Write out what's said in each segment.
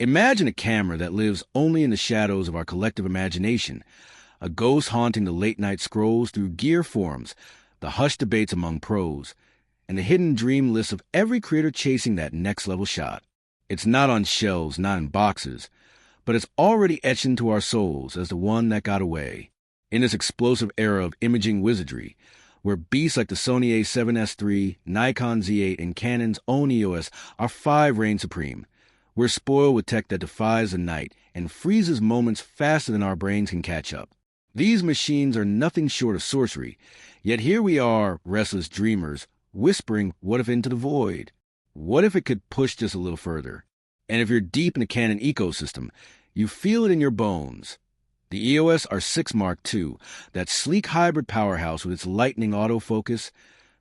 Imagine a camera that lives only in the shadows of our collective imagination, a ghost haunting the late-night scrolls through gear forums, the hushed debates among pros, and the hidden dream list of every creator chasing that next-level shot. It's not on shelves, not in boxes, but it's already etched into our souls as the one that got away. In this explosive era of imaging wizardry, where beasts like the Sony a7S III, Nikon Z8, and Canon's own EOS are 5 reign supreme, we're spoiled with tech that defies the night and freezes moments faster than our brains can catch up. These machines are nothing short of sorcery, yet here we are, restless dreamers, whispering what if into the void. What if it could push just a little further? And if you're deep in the Canon ecosystem, you feel it in your bones. The EOS R6 Mark II, that sleek hybrid powerhouse with its lightning autofocus,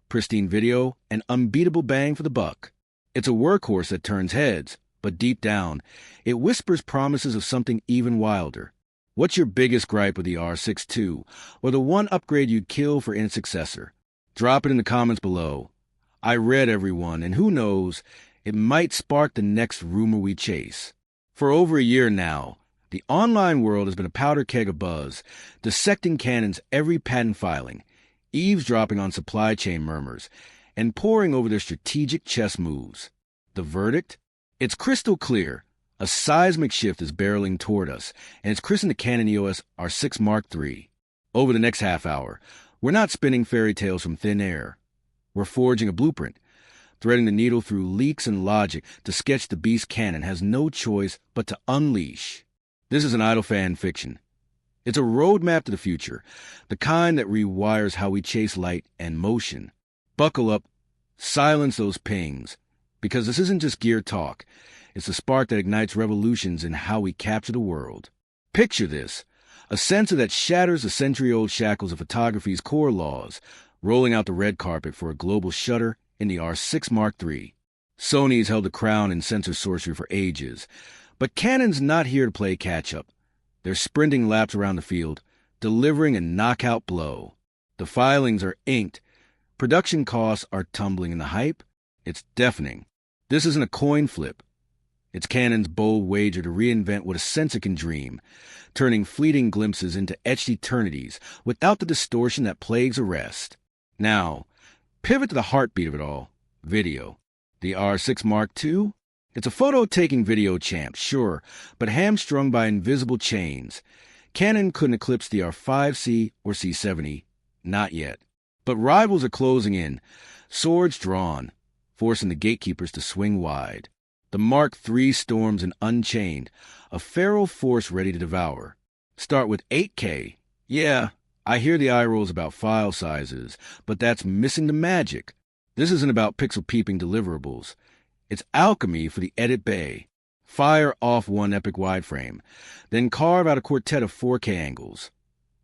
pristine video, and unbeatable bang for the buck. It's a workhorse that turns heads, but deep down, it whispers promises of something even wilder. What's your biggest gripe with the R6 II, or the one upgrade you'd kill for its successor? Drop it in the comments below. I read everyone, and who knows, it might spark the next rumor we chase. For over a year now, the online world has been a powder keg of buzz, dissecting Canon's every patent filing, eavesdropping on supply chain murmurs, and poring over their strategic chess moves. The verdict? It's crystal clear. A seismic shift is barreling toward us, and it's christened the Canon EOS R6 Mark III. Over the next half hour, we're not spinning fairy tales from thin air. We're forging a blueprint, threading the needle through leaks and logic to sketch the beast Canon has no choice but to unleash. This is an idle fan fiction. It's a roadmap to the future, the kind that rewires how we chase light and motion. Buckle up, silence those pings, because this isn't just gear talk. It's the spark that ignites revolutions in how we capture the world. Picture this, a sensor that shatters the century-old shackles of photography's core laws, rolling out the red carpet for a global shutter in the R6 Mark III. Sony's held the crown in sensor sorcery for ages, but Canon's not here to play catch-up. They're sprinting laps around the field, delivering a knockout blow. The filings are inked. Production costs are tumbling, and the hype? It's deafening. This isn't a coin flip. It's Canon's bold wager to reinvent what a sensor can dream, turning fleeting glimpses into etched eternities without the distortion that plagues the rest. Now, pivot to the heartbeat of it all, video. The R6 Mark II? It's a photo-taking video champ, sure, but hamstrung by invisible chains. Canon couldn't eclipse the R5C or C70, not yet. But rivals are closing in, swords drawn, forcing the gatekeepers to swing wide. The Mark III storms an unchained, a feral force ready to devour. Start with 8K. Yeah, I hear the eye rolls about file sizes, but that's missing the magic. This isn't about pixel-peeping deliverables. It's alchemy for the edit bay. Fire off one epic wideframe, then carve out a quartet of 4K angles.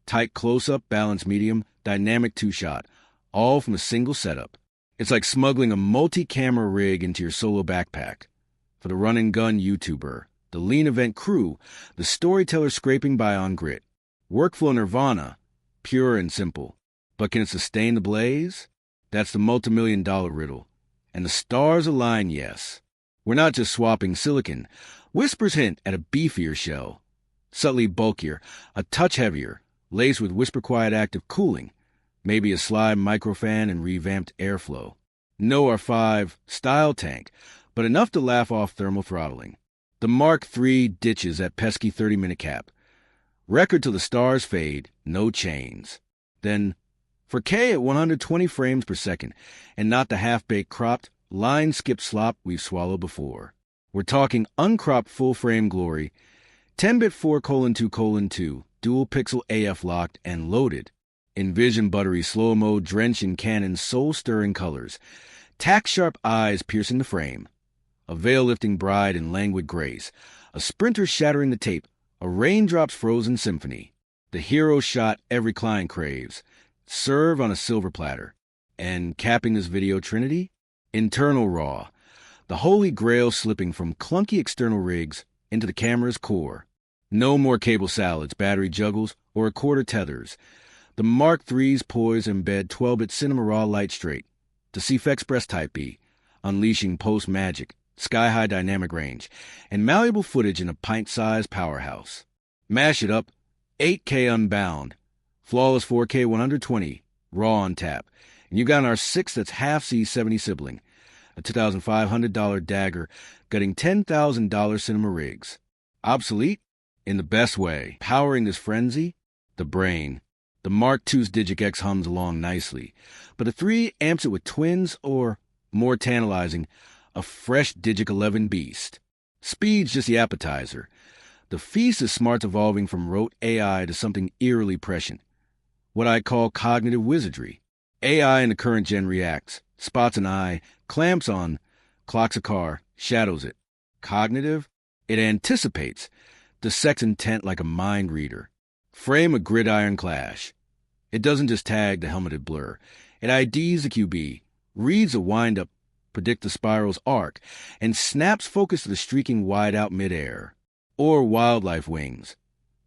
Tight close-up, balanced medium, dynamic two-shot, all from a single setup. It's like smuggling a multi-camera rig into your solo backpack. For the run-and-gun YouTuber, the lean event crew, the storyteller scraping by on grit. Workflow nirvana, pure and simple. But can it sustain the blaze? That's the multi-million-dollar riddle. And the stars align, yes. We're not just swapping silicon. Whispers hint at a beefier shell. Subtly bulkier, a touch heavier, laced with whisper-quiet active cooling. Maybe a slide microfan and revamped airflow. No R5 style tank, but enough to laugh off thermal throttling. The Mark III ditches that pesky 30-minute cap. Record till the stars fade, no chains. Then, for K at 120 frames per second, and not the half-baked cropped, line-skip slop we've swallowed before. We're talking uncropped full-frame glory, 10-bit 4:2:2, dual-pixel AF locked and loaded. Envision buttery slow-mo drenched in Canon's soul-stirring colors, tack-sharp eyes piercing the frame. A veil-lifting bride in languid grace, a sprinter shattering the tape, a raindrop's frozen symphony. The hero shot every client craves, served on a silver platter. And capping this video trinity? Internal RAW, the holy grail slipping from clunky external rigs into the camera's core. No more cable salads, battery juggles, or quarter tethers. The Mark III's poise embed 12-bit cinema raw light straight to CF Express Type B, unleashing post-magic sky-high dynamic range, and malleable footage in a pint-sized powerhouse. Mash it up, 8K unbound, flawless 4K 120, raw on tap, and you got our sixth that's half C70 sibling, a $2,500 dagger gutting $10,000 cinema rigs. Obsolete? In the best way. Powering this frenzy? The brain. The Mark II's Digic X hums along nicely, but the 3 amps it with twins or, more tantalizing, a fresh Digic 11 beast. Speed's just the appetizer. The feast is smart's evolving from rote AI to something eerily prescient. What I call cognitive wizardry. AI in the current gen reacts, spots an eye, clamps on, clocks a car, shadows it. Cognitive? It anticipates, dissects intent like a mind reader. Frame a gridiron clash. It doesn't just tag the helmeted blur. It IDs the QB, reads a wind-up, predicts the spiral's arc, and snaps focus to the streaking wide-out midair. Or wildlife wings.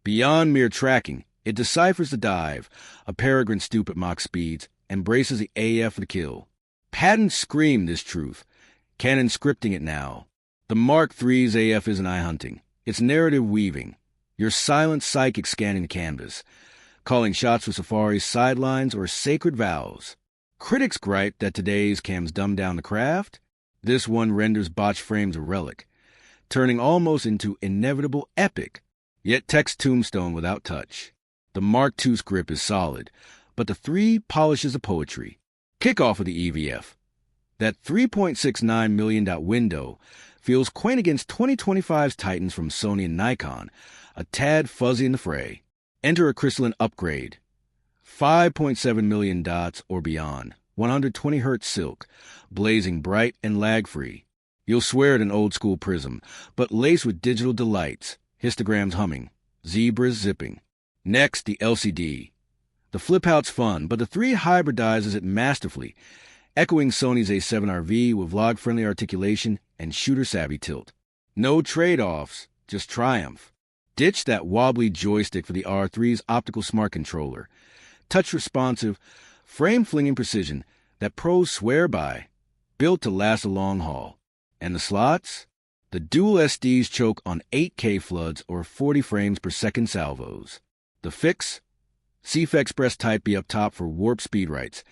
Beyond mere tracking, it deciphers the dive, a peregrine stoop at Mach speeds, and braces the AF for the kill. Patents scream this truth. Canon scripting it now. The Mark III's AF isn't eye hunting. It's narrative weaving. Your silent psychic scanning the canvas, calling shots for Safari's sidelines or sacred vows. Critics gripe that today's cams dumb down the craft. This one renders botched frames a relic, turning almost into inevitable epic, yet text tombstone without touch. The Mark II's grip is solid, but the 3 polishes the poetry. Kickoff of the EVF. That $3.69 million window feels quaint against 2025's titans from Sony and Nikon, a tad fuzzy in the fray. Enter a crystalline upgrade. 5.7 million dots or beyond, 120 Hz silk, blazing bright and lag-free. You'll swear at an old-school prism, but laced with digital delights, histograms humming, zebras zipping. Next, the LCD. The flip-out's fun, but the 3 hybridizes it masterfully, echoing Sony's A7RV with vlog-friendly articulation and shooter-savvy tilt. No trade-offs, just triumph. Ditch that wobbly joystick for the R3's optical smart controller. Touch-responsive, frame-flinging precision that pros swear by, built to last a long haul. And the slots? The dual SDs choke on 8K floods or 40 frames per second salvos. The fix? CF Express Type B up top for warp speed writes.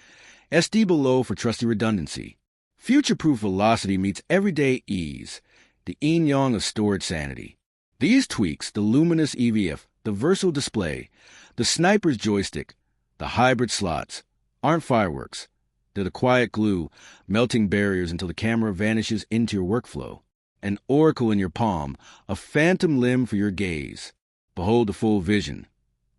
SD below for trusty redundancy. Future-proof velocity meets everyday ease, the yin-yang of storage sanity. These tweaks, the luminous EVF, the versatile display, the sniper's joystick, the hybrid slots, aren't fireworks. They're the quiet glue, melting barriers until the camera vanishes into your workflow. An oracle in your palm, a phantom limb for your gaze. Behold the full vision.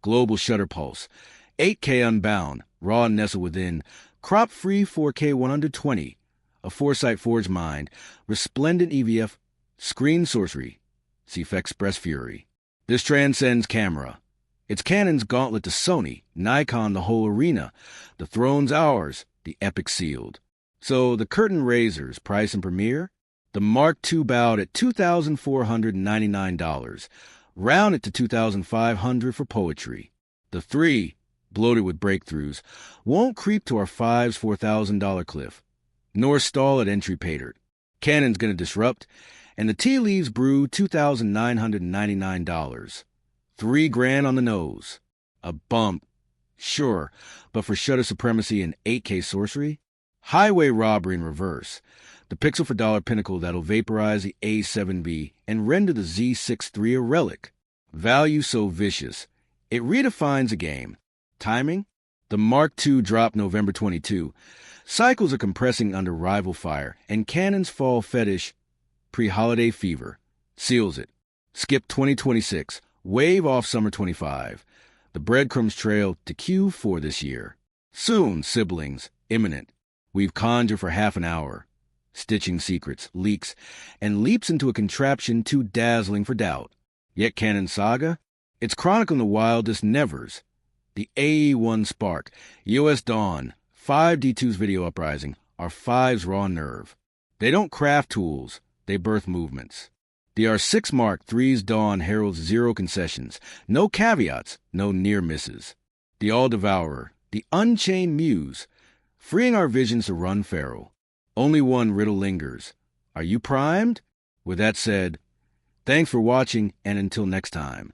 Global shutter pulse, 8K unbound, raw nestled within, crop-free 4K 120, a Foresight forged mind, resplendent EVF, screen sorcery, CF Express fury. This transcends camera. It's Canon's gauntlet to Sony, Nikon the whole arena, the throne's ours, the epic sealed. So the curtain raisers, price and premiere? The Mark II bowed at $2,499. Round it to $2,500 for poetry. The 3, bloated with breakthroughs, won't creep to our 5's $4,000 cliff, nor stall at entry patered. Canon's gonna disrupt, and the tea leaves brew $2,999. $3,000 on the nose. A bump, sure, but for shutter supremacy and 8K sorcery? Highway robbery in reverse. The pixel for dollar pinnacle that'll vaporize the A7B and render the Z6 III a relic. Value so vicious, it redefines a game. Timing? The Mark II dropped November 22. Cycles are compressing under rival fire, and Canon's fall fetish, pre-holiday fever, seals it. Skip 2026, wave off summer 25. The breadcrumbs trail to Q4 this year. Soon, siblings, imminent. We've conjured for half an hour, stitching secrets, leaks, and leaps into a contraption too dazzling for doubt. Yet Canon's saga? It's chronicling the wildest nevers. The AE1 Spark, EOS Dawn, 5D2's video uprising, are 5's raw nerve. They don't craft tools, they birth movements. The R6 Mark III's Dawn heralds zero concessions, no caveats, no near misses. The All-Devourer, the Unchained Muse, freeing our visions to run feral. Only one riddle lingers. Are you primed? With that said, thanks for watching, and until next time.